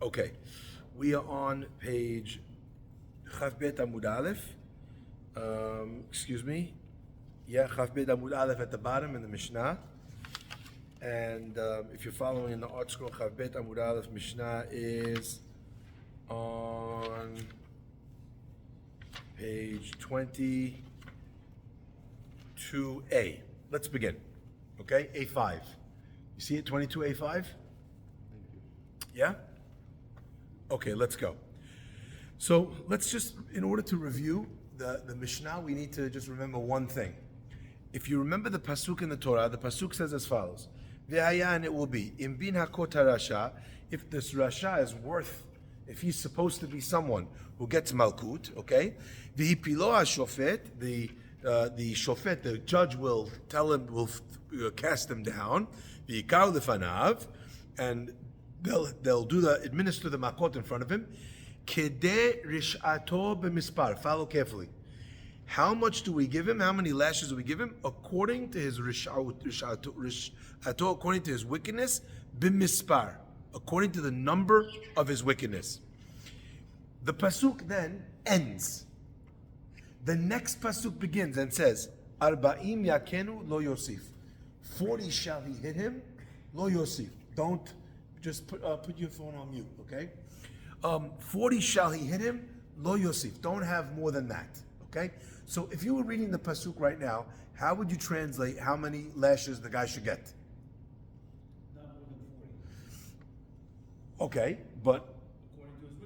Okay, we are on page Chaf Bet Amud Aleph. Excuse me. Yeah, Chaf Bet Amud Aleph at the bottom in the Mishnah. And if you're following in the art scroll, Chaf Bet Amud Aleph Mishnah is on page 22A. Let's begin. Okay, A5. You see it, 22A5? Yeah? Okay, let's go. So let's just, in order to review the Mishnah, we need to just remember one thing. If you remember the pasuk in the Torah, the pasuk says as follows: Ve'haya, and it will be, Im bin hakot harasha, if this rasha is worth, if he's supposed to be someone who gets malkut, okay? V'hipilo hashofet, the shofet, the judge will tell him, will cast him down. V'ikar lefanav, and they'll administer the Makkot in front of him. Kedeh rishato b'mispar. Follow carefully. How much do we give him? How many lashes do we give him? According to his rishato, according to his wickedness, b'mispar, according to the number of his wickedness. The pasuk then ends. The next pasuk begins and says, Arba'im yakenu lo yosif. 40 shall he hit him, lo yosif. Don't just put your phone on mute, okay? 40 shall he hit him, lo yosif. Don't have more than that, okay? So if you were reading the pasuk right now, how would you translate how many lashes the guy should get? Not more than 40. Okay, but According to his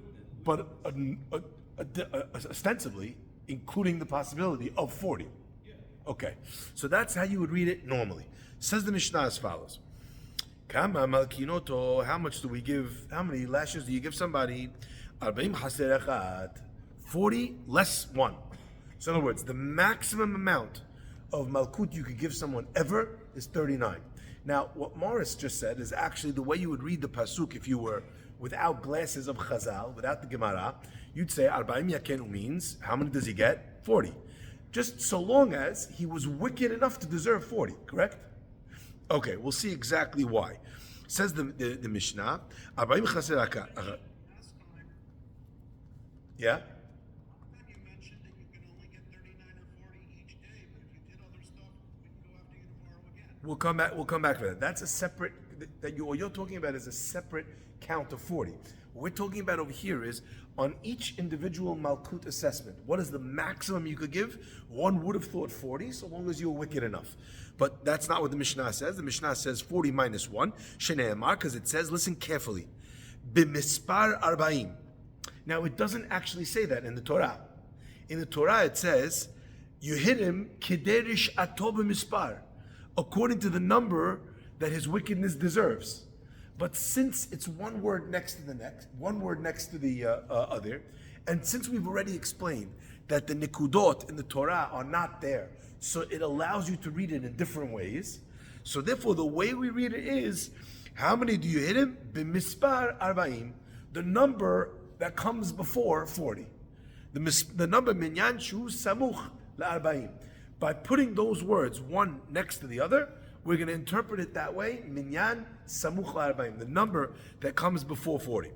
witness. ostensibly, including the possibility of 40. Yeah. Okay, so that's how you would read it normally. Says the Mishnah as follows: Kama malkinoto, how much do we give? How many lashes do you give somebody? 40 haser echad, 40 less 1. So in other words, the maximum amount of malkut you could give someone ever is 39. Now, what Morris just said is actually the way you would read the pasuk if you were without glasses of Chazal, without the Gemara. You'd say 40 yakenu means, how many does he get? 40. Just so long as he was wicked enough to deserve 40, correct? Okay, we'll see exactly why. Says the Mishnah, 40 chaser echad. Yeah? You mentioned that you can only get 39 or 40 each day, but if you did other stuff, we can go after you tomorrow again. We'll come back to that. That's a separate, what you're talking about is a separate count of 40. What we're talking about over here is on each individual malkut assessment, what is the maximum you could give? One would have thought 40, so long as you were wicked enough. But that's not what the Mishnah says. The Mishnah says 40 minus 1, shene'emar, because it says, listen carefully, b'mispar arba'im. Now, it doesn't actually say that in the Torah. In the Torah, it says, you hit him, kederish atob mispar, according to the number that his wickedness deserves. But since it's one word next to the next, one word next to the other, and since we've already explained that the nikudot in the Torah are not there, so it allows you to read it in different ways. So therefore, the way we read it is, how many do you hit him? B'mispar arba'im, the number that comes before 40. The number minyan shu samuch la'arba'im. By putting those words one next to the other, we're going to interpret it that way, minyan samuch la'arba'im, the number that comes before 40.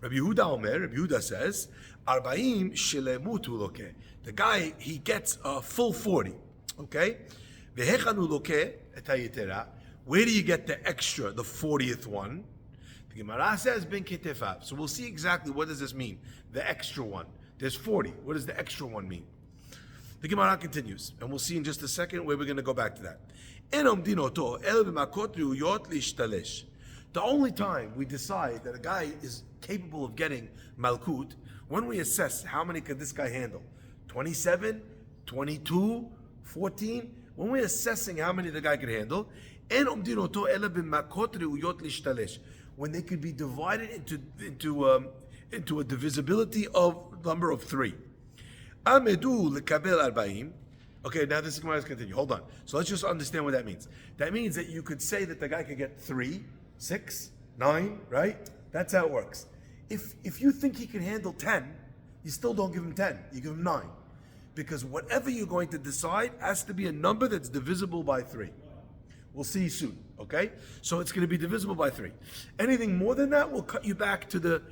Rabbi Yehuda says, arba'im shelemutu loke. The guy, he gets a full 40. Okay? Vehechanu loke et hayetera. Where do you get the extra, the 40th one? The Gemara says bin ketefav. So we'll see exactly what does this mean. The extra one. There's 40. What does the extra one mean? The Gemara continues, and we'll see in just a second where we're going to go back to that. The only time we decide that a guy is capable of getting malkut, when we assess how many could this guy handle. 27, 22, 14. When we're assessing how many the guy could handle, when they could be divided into a divisibility of number of 3. Amedu lekabel arba'im. Okay, now this is going to continue. Hold on. So let's just understand what that means. That means that you could say that the guy could get 3, 6, 9, right? That's how it works. If you think he can handle 10, you still don't give him 10. You give him 9. Because whatever you're going to decide has to be a number that's divisible by 3. We'll see you soon. Okay? So it's going to be divisible by 3. Anything more than that will cut you back to the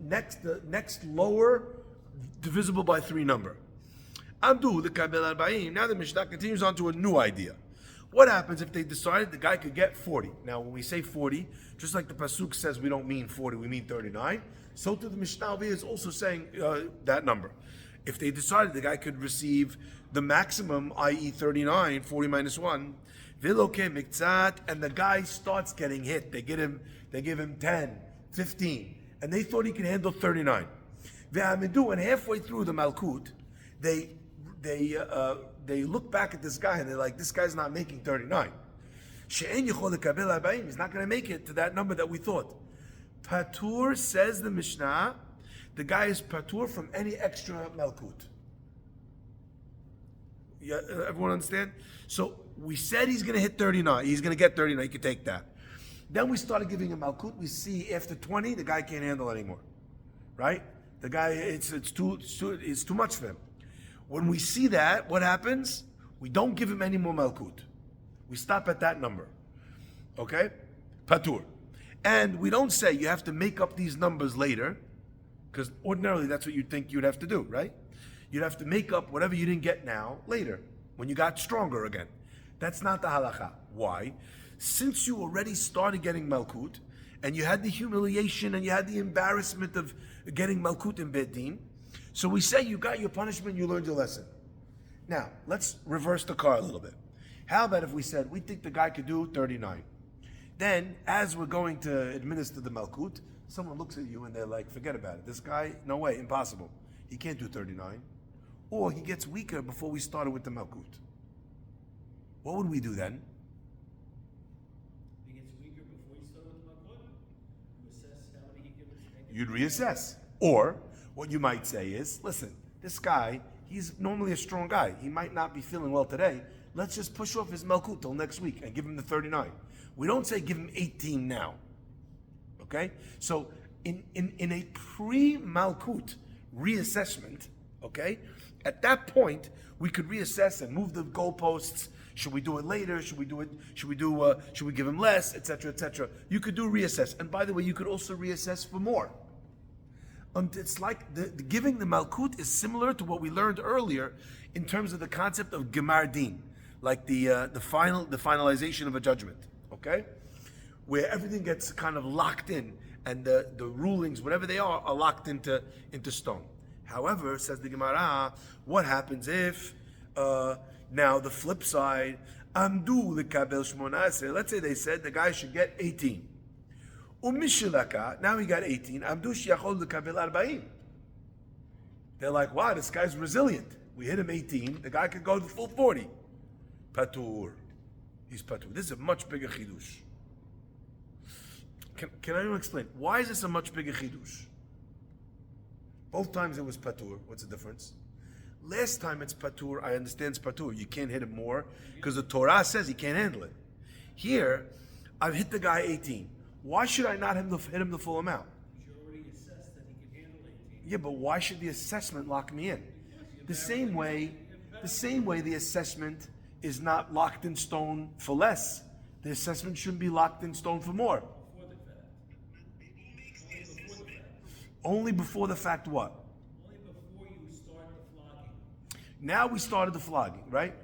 next lower divisible by 3 number. Amdu l'kabel 40. Now the Mishnah continues on to a new idea. What happens if they decided the guy could get 40? Now when we say 40, just like the Pasuk says we don't mean 40, we mean 39, so to the Mishnah is also saying that number. If they decided the guy could receive the maximum, i.e. 39, 40 minus 1, viloke miktzat, and the guy starts getting hit. They give him 10, 15, and they thought he could handle 39. And halfway through the Malkut, they look back at this guy and they're like, this guy's not making 39. He's not going to make it to that number that we thought. Patur, says the Mishnah, the guy is patur from any extra Malkut. Yeah, everyone understand? So we said he's going to hit 39. He's going to get 39. You can take that. Then we started giving him Malkut. We see after 20, the guy can't handle anymore. Right? The guy, it's too much for him. When we see that, what happens? We don't give him any more Malkut. We stop at that number. Okay? Patur. And we don't say you have to make up these numbers later, because ordinarily that's what you'd think you'd have to do, right? You'd have to make up whatever you didn't get now later, when you got stronger again. That's not the halacha. Why? Since you already started getting Malkut, and you had the humiliation and you had the embarrassment of getting Malkut in Beit Din, so we say you got your punishment, you learned your lesson. Now, let's reverse the car a little bit. How about if we said, we think the guy could do 39. Then, as we're going to administer the Malkut, someone looks at you and they're like, forget about it. This guy, no way, impossible. He can't do 39. Or he gets weaker before we started with the Malkut. What would we do then? He gets weaker before you start with Makkot. You assess how many he gives. You'd reassess. Or, what you might say is, listen, this guy, he's normally a strong guy. He might not be feeling well today. Let's just push off his Malkut till next week and give him the 39. We don't say give him 18 now. Okay? So, in a pre-Malkut reassessment, okay, at that point, we could reassess and move the goalposts. Should we do it later? Should we give him less, etc., etc. You could do reassess. And by the way, you could also reassess for more. And it's like the giving the Malkut is similar to what we learned earlier in terms of the concept of Gemar Din, like the finalization of a judgment, okay? Where everything gets kind of locked in and the rulings, whatever they are locked into stone. However, says the Gemara, what happens if now the flip side, Amdu l'kabel shmonaseh, let's say they said the guy should get 18. Umishilaka, now he got 18. Amdu shiachol l'kabel 40. They're like, wow, this guy's resilient. We hit him 18. The guy could go to the full 40. Patur. He's patur. This is a much bigger chidush. Can anyone explain? Why is this a much bigger chidush? Both times it was patur. What's the difference? Last time it's patur, I understand it's patur. You can't hit him more because the Torah says he can't handle it. Here, I've hit the guy 18. Why should I not hit him the full amount? You already assessed that he can handle 18. Yeah, but why should the assessment lock me in? The same way the assessment is not locked in stone for less. The assessment shouldn't be locked in stone for more. Before the fact. Only before the fact what? Only before you start the flogging. Now we started the flogging, right?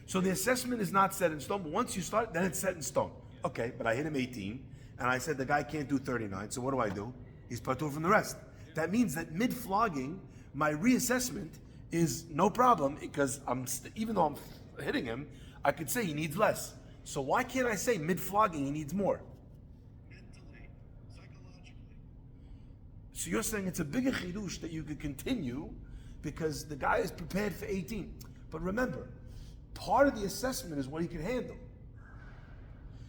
So the assessment is not set in stone, but once you start, then it's set in stone. Okay, but I hit him 18, and I said the guy can't do 39, so what do? He's patur from the rest. That means that mid-flogging, my reassessment is no problem, because even though I'm hitting him, I could say he needs less. So why can't I say mid-flogging he needs more? Mentally, psychologically. So you're saying it's a bigger chidush that you could continue because the guy is prepared for 18. But remember, part of the assessment is what he can handle.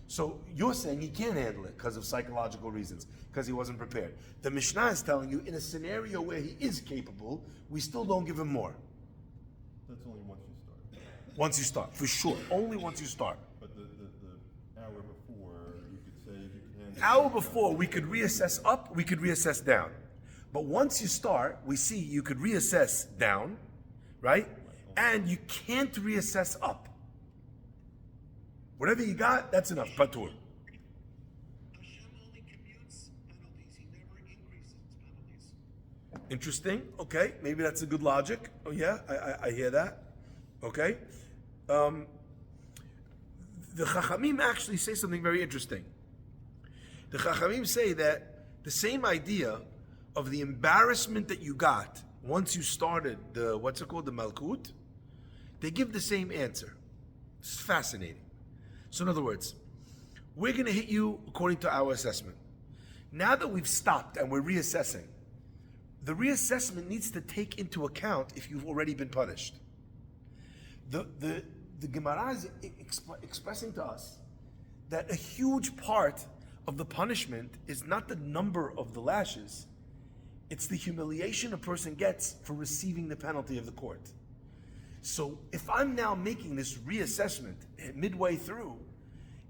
So you're saying he can't handle it because of psychological reasons, because he wasn't prepared. The Mishnah is telling you in a scenario where he is capable, we still don't give him more. That's only once you start. Once you start, for sure. Only once you start. But the hour before, you could say if you can handle Hour before, we could reassess up, we could reassess down. But once you start, we see you could reassess down, right? And you can't reassess up. Whatever you got, that's enough. Patur. Hashem only commutes penalties. He never increases penalties. Interesting. Okay, maybe that's a good logic. Oh yeah, I hear that. Okay. The Chachamim actually say something very interesting. The Chachamim say that the same idea of the embarrassment that you got once you started the, what's it called, the Malkut, they give the same answer. It's fascinating. So in other words, we're going to hit you according to our assessment. Now that we've stopped and we're reassessing, the reassessment needs to take into account if you've already been punished. The Gemara is expressing to us that a huge part of the punishment is not the number of the lashes, it's the humiliation a person gets for receiving the penalty of the court. So if I'm now making this reassessment midway through,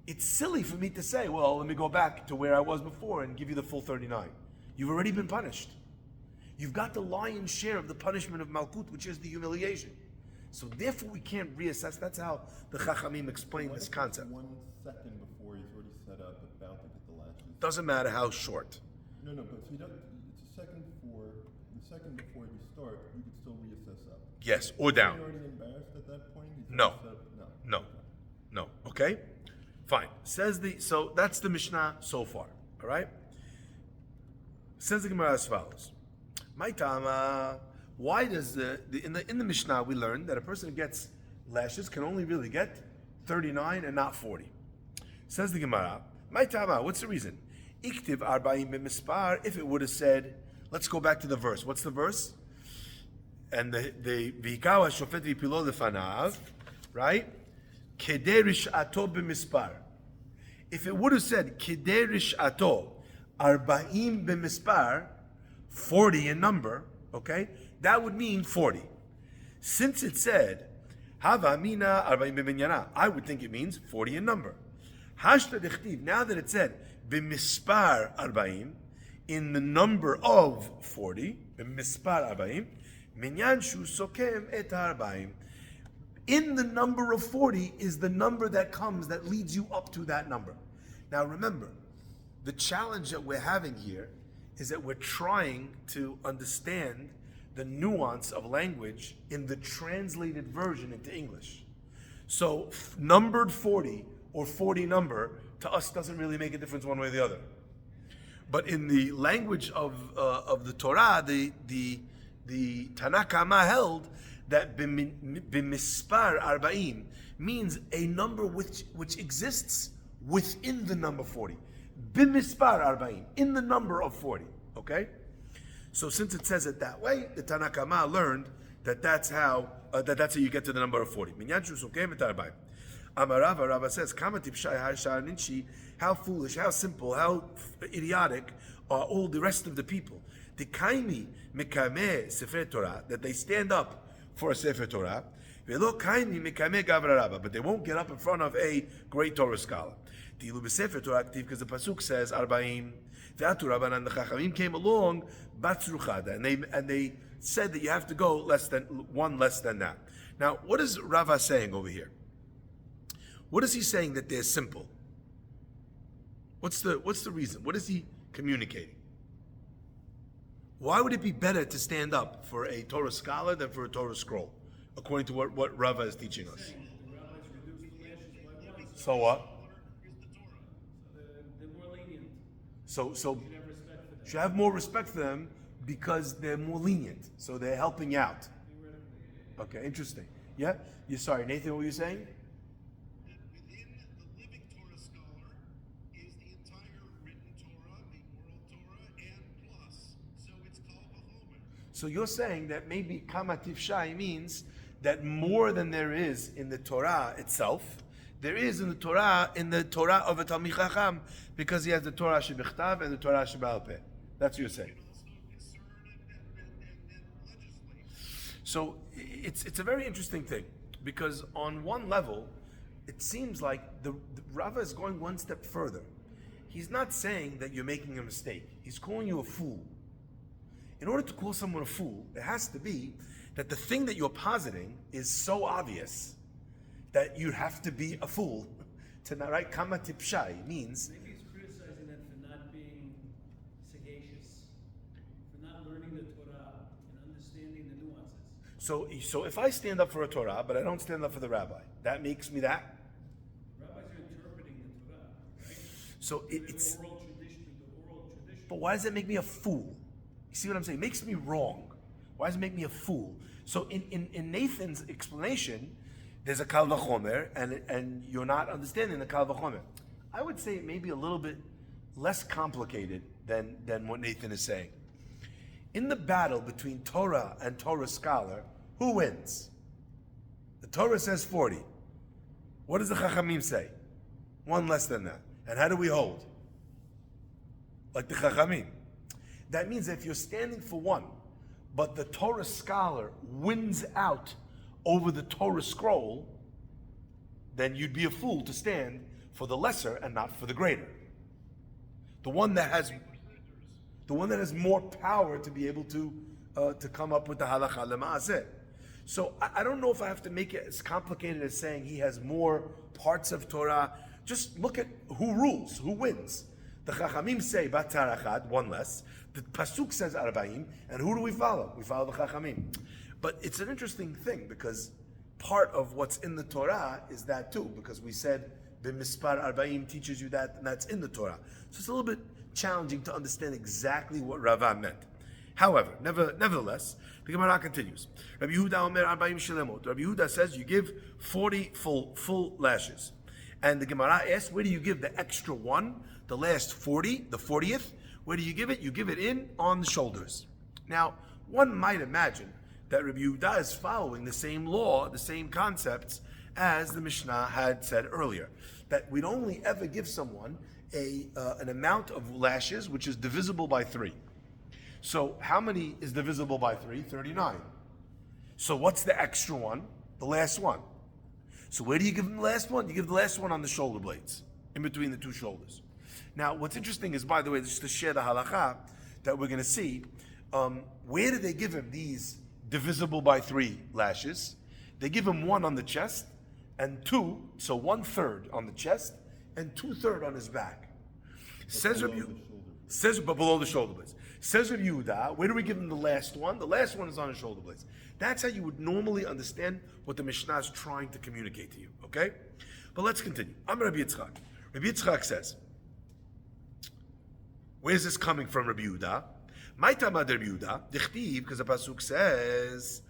it's silly for me to say, well, let me go back to where I was before and give you the full 39. You've already been punished. You've got the lion's share of the punishment of Malkut, which is the humiliation. So therefore we can't reassess. That's how the Chachamim explain this concept. 1 second before he's already set up about to get the lashes. Doesn't matter how short. No, but he doesn't. It's a second before. The second before you start, you can still reassess up. Yes, or Is down. he already embarrassed at that point? He's No. already set up? No. No. Okay? Fine. So that's the Mishnah so far. All right? Says the Gemara as follows. My Tama, why does in the Mishnah we learned that a person who gets lashes can only really get 39 and not 40. Says the Gemara, my Tama, what's the reason? Iktiv arba'im b'mispar, if it would have said, let's go back to the verse. What's the verse? And the v'hikawa shofet v'pilo lefanav, right? Kederish ato b'mispar. If it would have said kederish ato arba'im b'mispar, 40 in number, okay, that would mean 40. Since it said hava mina arba'im b'minyana, I would think it means 40 in number. Hashta dechtiv, now that it said b'mispar arba'im, in the number of 40, b'mispar arba'im, minyan shu sokem et arba'im, in the number of 40 is the number that comes that leads you up to that number. Now remember, the challenge that we're having here is that we're trying to understand the nuance of language in the translated version into English. So numbered 40 or 40 number to us doesn't really make a difference one way or the other. But in the language of the Torah, the Tanakh Kama held that b'mispar arba'im means a number which exists within the number 40. B'mispar arba'im, in the number of 40. Okay? So since it says it that way, the Tanakh Kama learned that that's how you get to the number of 40. Minyan shu sokem et arba'im. Amarava, Rava says, Kama tipshai ha'ishar ninshi, how foolish, how simple, how idiotic are all the rest of the people. The kaimi mekameh sefer Torah, that they stand up for a sefer Torah, velo kaimi mekameh gavra rabba, but they won't get up in front of a great Torah scholar. Dilu b'sefer Torah active, because the pasuk says arba'im, ve'atu rabbanan, the chachamim came along, batzruchada, and they said that you have to go less than that. Now, what is Rava saying over here? What is he saying that they're simple? What's the reason? What is he communicating? Why would it be better to stand up for a Torah scholar than for a Torah scroll, according to what Rava is teaching us? The rabbis reduced the lashes by one. So what? They're more lenient. So You have respect for them. should have more respect for them because they're more lenient. So they're helping out. Okay, interesting. Yeah? You're sorry, Nathan, what were you saying? That within the living Torah scholar is the entire written Torah, the oral Torah, and plus. So it's called Bahomer. So you're saying that maybe Kamativ Shai means that more than there is in the Torah itself, there is in the Torah of a Talmid Chacham, because he has the Torah Shebichtav and the Torah Sheba'al Peh. That's what you're saying. Also discern and legislate. So it's a very interesting thing, because on one level, it seems like the Rava is going one step further. He's not saying that you're making a mistake. He's calling you a fool. In order to call someone a fool, it has to be that the thing that you're positing is so obvious that you have to be a fool to not, right? Kama tipshai means, Maybe he's criticizing them for not being sagacious, for not learning the Torah and understanding the nuances. so if I stand up for a Torah, but I don't stand up for the rabbi, that makes me that? Rabbis are interpreting the Torah, right? So it's, The oral tradition. but why does that make me a fool? You see what I'm saying? It makes me wrong. Why does it make me a fool? So in Nathan's explanation, there's a kal v'chomer, and you're not understanding the kal v'chomer. I would say it may be a little bit less complicated than what Nathan is saying. In the battle between Torah and Torah scholar, who wins? The Torah says 40. What does the Chachamim say? One less than that. And how do we hold? Like the Chachamim. That means that if you're standing for one, but the Torah scholar wins out over the Torah scroll, then you'd be a fool to stand for the lesser and not for the greater. The one that has more power to be able to come up with the halakha lema'aseh. So I don't know if I have to make it as complicated as saying he has more parts of Torah. Just look at who rules, who wins. The Chachamim say Batar Achad, one less. The Pasuk says Arba'im, and who do we follow? We follow the Chachamim. But it's an interesting thing because part of what's in the Torah is that too, because we said B'mispar Arba'im teaches you that, and that's in the Torah. So it's a little bit challenging to understand exactly what Rava meant. However, nevertheless, the Gemara continues. Rabbi Yehuda Omer Arba'im Shilemot. Rabbi Yehuda says you give 40 full lashes. And the Gemara asks, where do you give the extra one, the last 40, the 40th? Where do you give it? You give it in on the shoulders. Now, one might imagine that Rabbi Yehuda is following the same law, the same concepts as the Mishnah had said earlier. That we'd only ever give someone an amount of lashes which is divisible by 3. So how many is divisible by 3? 39. So what's the extra one? The last one. So where do you give them the last one? You give the last one on the shoulder blades, in between the two shoulders. Now, what's interesting is, by the way, just to share the halakha that we're going to see, where do they give him these divisible by 3 lashes? They give him 1 on the chest, and 2, so 1/3 on the chest, and 2/3 on his back. Says Rabbi Yehuda, but below the shoulder blades. Says Rabbi Yehuda, where do we give him the last one? The last one is on his shoulder blades. That's how you would normally understand what the Mishnah is trying to communicate to you, okay? But let's continue. I'm Rabbi Yitzchak. Rabbi Yitzchak says, where's this coming from, Rabbi Yehuda? My tamad Rabbi Yehuda, dichtiv, because the pasuk says,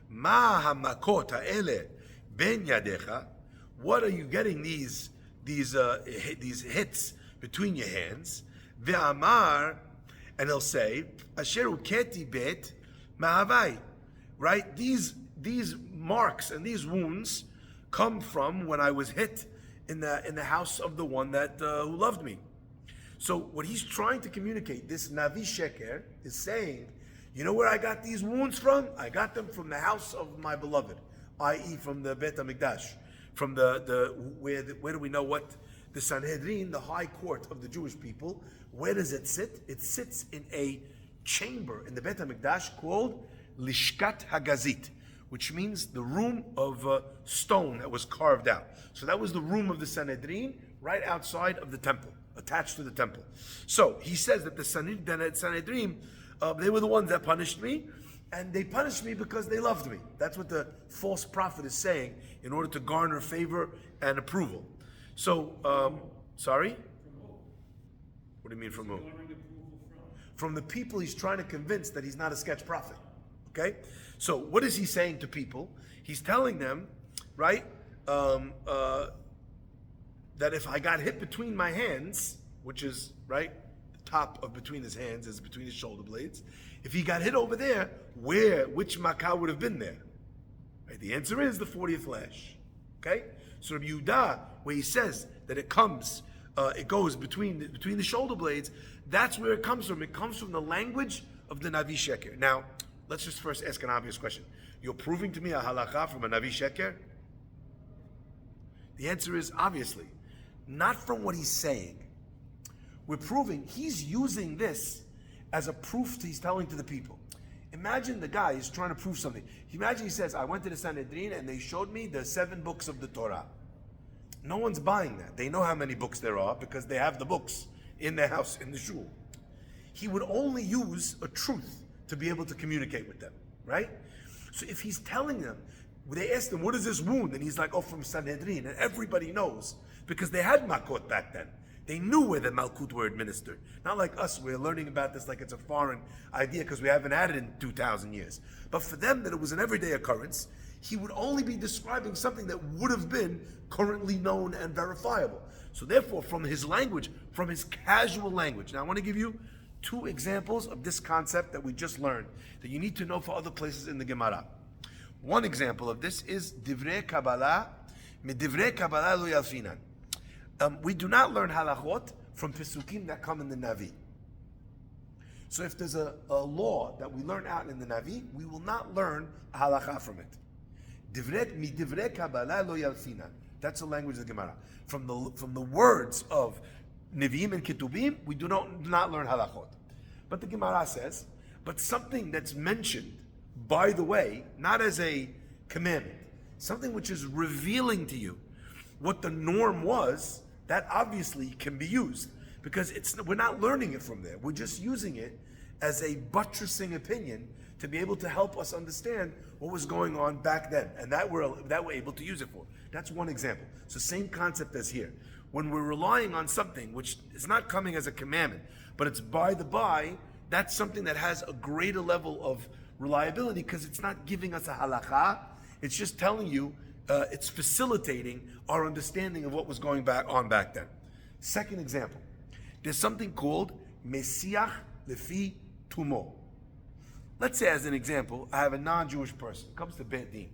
Ma hamakot ha'ele ben yadecha. What are you getting these hits between your hands? Ve'amar, and he'll say, Asher uketi bet ma'avai. Right? These marks and these wounds come from when I was hit in the house of the one that who loved me. So what he's trying to communicate, this Navi Sheker, is saying, you know where I got these wounds from? I got them from the house of my beloved, i.e. from the Bet HaMikdash, from where do we know what? The Sanhedrin, the high court of the Jewish people, where does it sit? It sits in a chamber in the Bet HaMikdash called Lishkat Hagazit, which means the room of stone that was carved out. So that was the room of the Sanhedrin right outside of the temple, attached to the temple. So he says that the Sanhedrin, they were the ones that punished me, and they punished me because they loved me. That's what the false prophet is saying in order to garner favor and approval. So, sorry? What do you mean from who? From the people he's trying to convince that he's not a sketch prophet. Okay? So what is he saying to people? He's telling them, right, that if I got hit between my hands, which is, right, the top of between his hands is between his shoulder blades, if he got hit over there, which Makkah would have been there? Right? The answer is the 40th lash. Okay? So Rabbi Yehuda, where he says that it goes between the shoulder blades, that's where it comes from. It comes from the language of the Navi Sheker. Now, let's just first ask an obvious question. You're proving to me a halakha from a Navi Sheker? The answer is obviously. Not from what he's saying. We're proving he's using this as a proof he's telling to the people. Imagine the guy is trying to prove something. Imagine he says, I went to the Sanhedrin and they showed me the 7 books of the Torah. No one's buying that. They know how many books there are because they have the books in their house, in the shul. He would only use a truth to be able to communicate with them, right? So if he's telling them, they asked him, what is this wound? And he's like, oh, from Sanhedrin. And everybody knows because they had Makkot back then. They knew where the Malkut were administered. Not like us, we're learning about this like it's a foreign idea because we haven't had it in 2,000 years. But for them, that it was an everyday occurrence, he would only be describing something that would have been currently known and verifiable. So therefore, from his language, from his casual language. Now I want to give you 2 examples of this concept that we just learned that you need to know for other places in the Gemara. One example of this is Divrei Kabbalah, Midivrei Kabbalah lo yalfinan. We do not learn halachot from Pesukim that come in the Navi. So if there's a law that we learn out in the Navi, we will not learn a halacha from it. Midivrei Kabbalah lo yalfinan. That's the language of the Gemara. From the words of Nevi'im and Ketubim, we do not learn halachot. But the Gemara says, but something that's mentioned, by the way, not as a commandment, something which is revealing to you what the norm was, that obviously can be used. Because we're not learning it from there. We're just using it as a buttressing opinion to be able to help us understand what was going on back then. And that we're able to use it for. That's one example. So same concept as here. When we're relying on something which is not coming as a commandment, but it's by the by, that's something that has a greater level of reliability because it's not giving us a halacha. It's just telling you, it's facilitating our understanding of what was going on back then. Second example, there's something called Mesiach Lefi Tumo. Let's say, as an example, I have a non-Jewish person comes to Beit Din.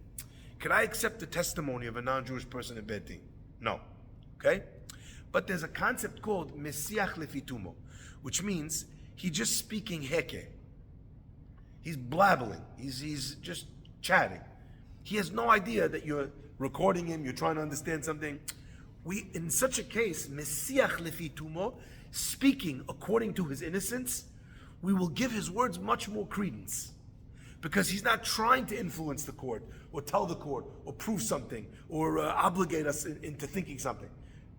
Can I accept the testimony of a non-Jewish person in Beit Din? No. Okay? But there's a concept called Mesiach Lefi Tumo, which means he's just speaking heke. He's blabbling. He's just chatting. He has no idea that you're recording him, you're trying to understand something. We, in such a case, Mesiach Lefi Tumo, speaking according to his innocence, we will give his words much more credence. Because he's not trying to influence the court, or tell the court, or prove something, or obligate us into thinking something.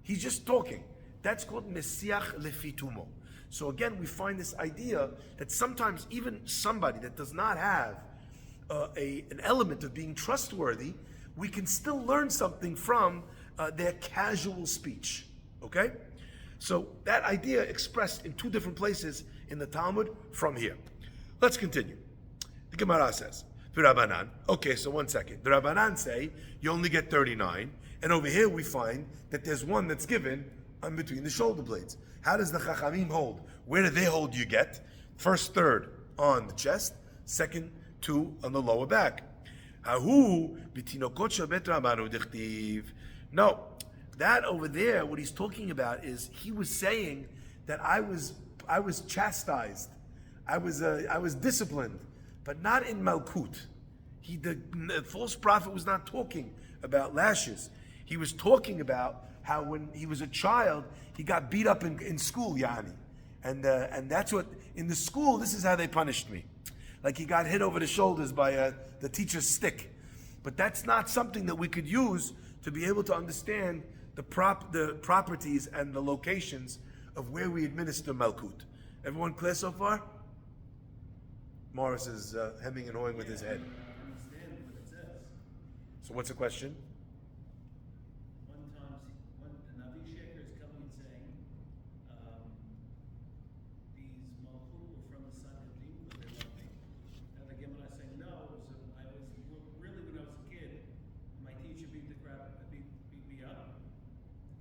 He's just talking. That's called Mesiach Lefi Tumo. So again, we find this idea that sometimes even somebody that does not have an element of being trustworthy, we can still learn something from their casual speech. Okay? So that idea expressed in 2 different places in the Talmud from here. Let's continue. The Gemara says, Rabbanan. Okay, so 1 second. The Rabbanan say you only get 39, and over here we find that there's one that's given in between the shoulder blades. How does the Chachamim hold? Where do they hold you get? First third on the chest, second 2 on the lower back. No, that over there, what he's talking about is he was saying that I was chastised, I was disciplined, but not in Malkut. The false prophet was not talking about lashes. He was talking about how when he was a child, he got beat up in school, Yani. And that's what, in the school, this is how they punished me. Like he got hit over the shoulders by the teacher's stick. But that's not something that we could use to be able to understand the properties and the locations of where we administer Malkut. Everyone clear so far? Morris is hemming and hawing with his head. I understand what it says. So what's the question? One time, an Avi Sheker is coming and saying, these Malchut were from the Sanhedrin, but they love me. And the Gemara is saying, no, I was really, when I was a kid, my teacher beat me up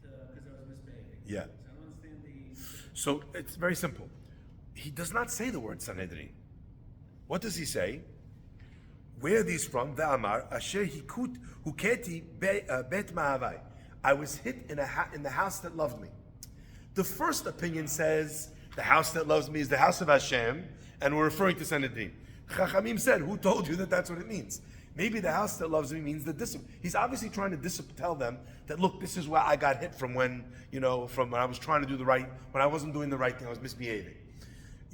because I was misbehaving. Yeah. So I don't understand the... So it's very simple. He does not say the word Sanhedrin. What does he say? Where are these from? Ve'amar asher huketi bet ma'avai. I was hit in the house that loved me. The first opinion says the house that loves me is the house of Hashem, and we're referring to Sanhedrin. Chachamim said, who told you that that's what it means? Maybe the house that loves me means the discipline. He's obviously trying to tell them that, look, this is where I got hit from when I was trying to do when I wasn't doing the right thing, I was misbehaving.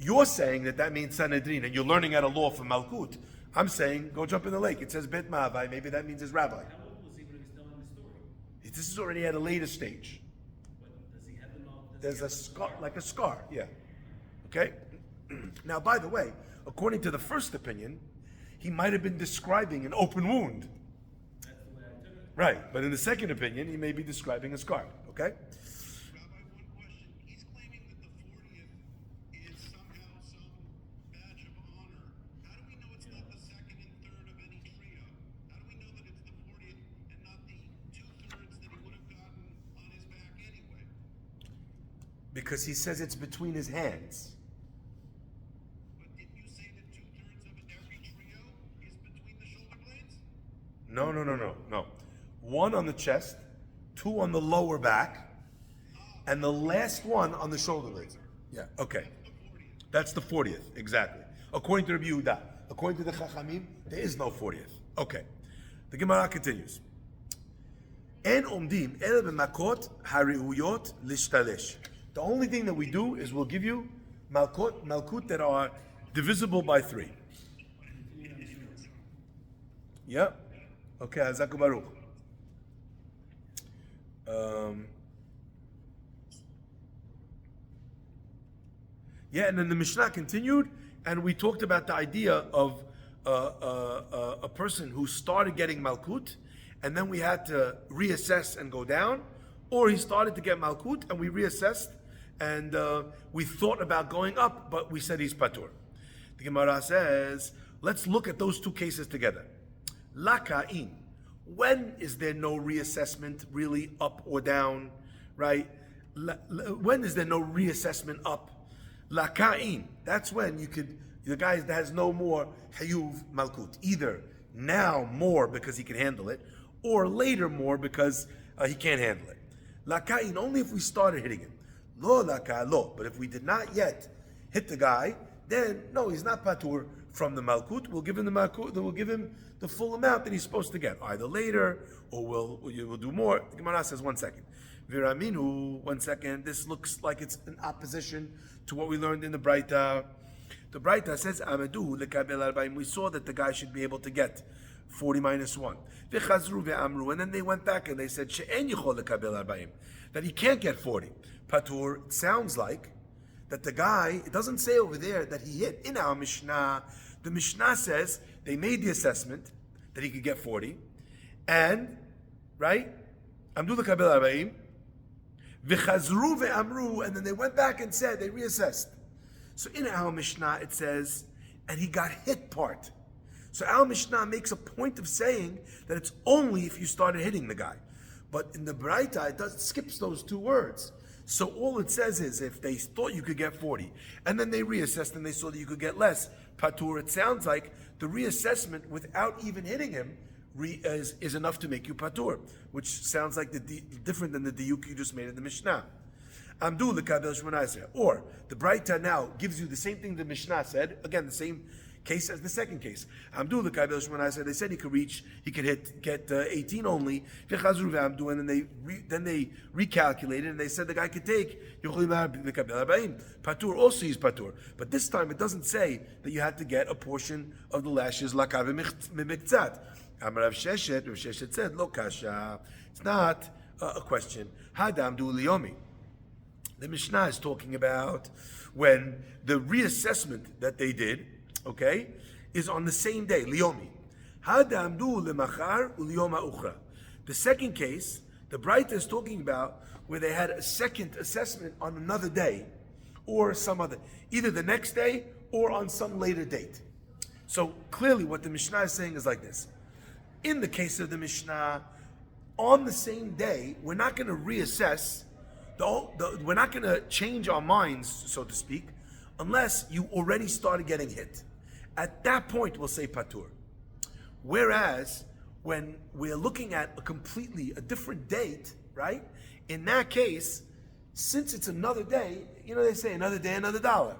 You're saying that means Sanhedrin, and you're learning out a law from Malkut. I'm saying, go jump in the lake. It says Bet Ma'avai, maybe that means his rabbi. How old was he when he was telling the story? This is already at a later stage. But does he have the knowledge? There's a scar, like a scar, yeah. Okay? Now, by the way, according to the first opinion, he might have been describing an open wound. That's the way I took it. Right, but in the second opinion, he may be describing a scar, okay? Rabbi, one question. He's claiming that the 40th is somehow some badge of honor. How do we know it's not the second and third of any trio? How do we know that it's the 40th and not the 2/3 that he would have gotten on his back anyway? Because he says it's between his hands. But didn't you say that 2/3 of every trio is between the shoulder blades? No. One on the chest, two on the lower back, and the last one on the shoulder blades. Yeah, okay. That's the 40th, exactly. According to Rabbi Yehuda. According to the Chachamim, there is no 40th. Okay. The Gemara continues. En omdim el b'makot hariuyot lishtalesh. The only thing that we do is we'll give you malkut that are divisible by 3. Yeah. Okay, Hazaku Baruch. Yeah, and then the Mishnah continued, and we talked about the idea of a person who started getting malkut, and then we had to reassess and go down, or he started to get malkut, and we reassessed, and we thought about going up, but we said he's patur. The Gemara says, let's look at those two cases together. Laka'in. When is there no reassessment really up or down, right? When is there no reassessment up? Laka'in. That's when the guy that has no more hayuv malkut. Either now more because he can handle it, or later more because he can't handle it. Laka'in, only if we started hitting him. Lo laka lo. But if we did not yet hit the guy, then no, he's not patur from the malkut. We'll give him the malkut. We'll give him the full amount that he's supposed to get, either later or we'll do more. The Gemara says 1 second. Viraminu, 1 second. This looks like it's in opposition to what we learned in the Braita. The Braita says Amadu lekabel arba'im. We saw that the guy should be able to get 40 minus 1. V'chazru ve'amru, and then they went back and they said she'en yichol lekabel arba'im, that he can't get 40. Patur. It sounds like that the guy, it doesn't say over there that he hit. In our Mishnah, the Mishnah says they made the assessment that he could get 40, and, right? Amdu lekabel arba'im, v'chazru ve'amru, and then they went back and said, they reassessed. So in our Mishnah it says, and he got hit part. So our Mishnah makes a point of saying that it's only if you started hitting the guy. But in the Braita, it skips those 2 words. So all it says is if they thought you could get 40, and then they reassessed and they saw that you could get less, patur, it sounds like the reassessment without even hitting him is enough to make you patur, which sounds like different than the diuk you just made in the Mishnah. Amdu lekabel 18. Or the Braita now gives you the same thing the Mishnah said, again the same case as the second case. Amdu lekabel 18. They said he could get 18 only. V'chazru ve'amdu, and then they recalculated and they said the guy could take lekabel 40. Patur, also he's patur, but this time it doesn't say that you had to get a portion of the lashes lakav v'miktzat. Amar Rav Sheshet said lo kasha. It's not a question. Hadam du liyomi. The Mishnah is talking about when the reassessment that they did, okay, is on the same day, liyomi. Hadamdu lemachar uliyoma uchra. The second case, the Braita is talking about where they had a second assessment on another day, or some other, either the next day or on some later date. So clearly, what the Mishnah is saying is like this: in the case of the Mishnah, on the same day, we're not going to reassess. We're not going to change our minds, so to speak, unless you already started getting hit. At that point, we'll say patur. Whereas, when we're looking at a different date, right? In that case, since it's another day, they say another day, another dollar,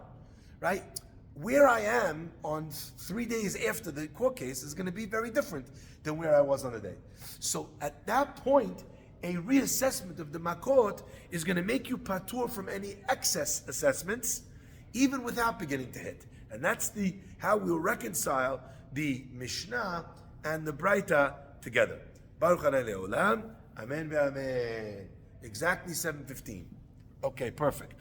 right? Where I am on 3 days after the court case is going to be very different than where I was on the day. So at that point, a reassessment of the Makkot is going to make you patur from any excess assessments, even without beginning to hit. And that's how we'll reconcile the Mishnah and the Braita together. Baruch Adonai Le'olam. Amen ve'amen. Exactly 7:15. Okay, perfect.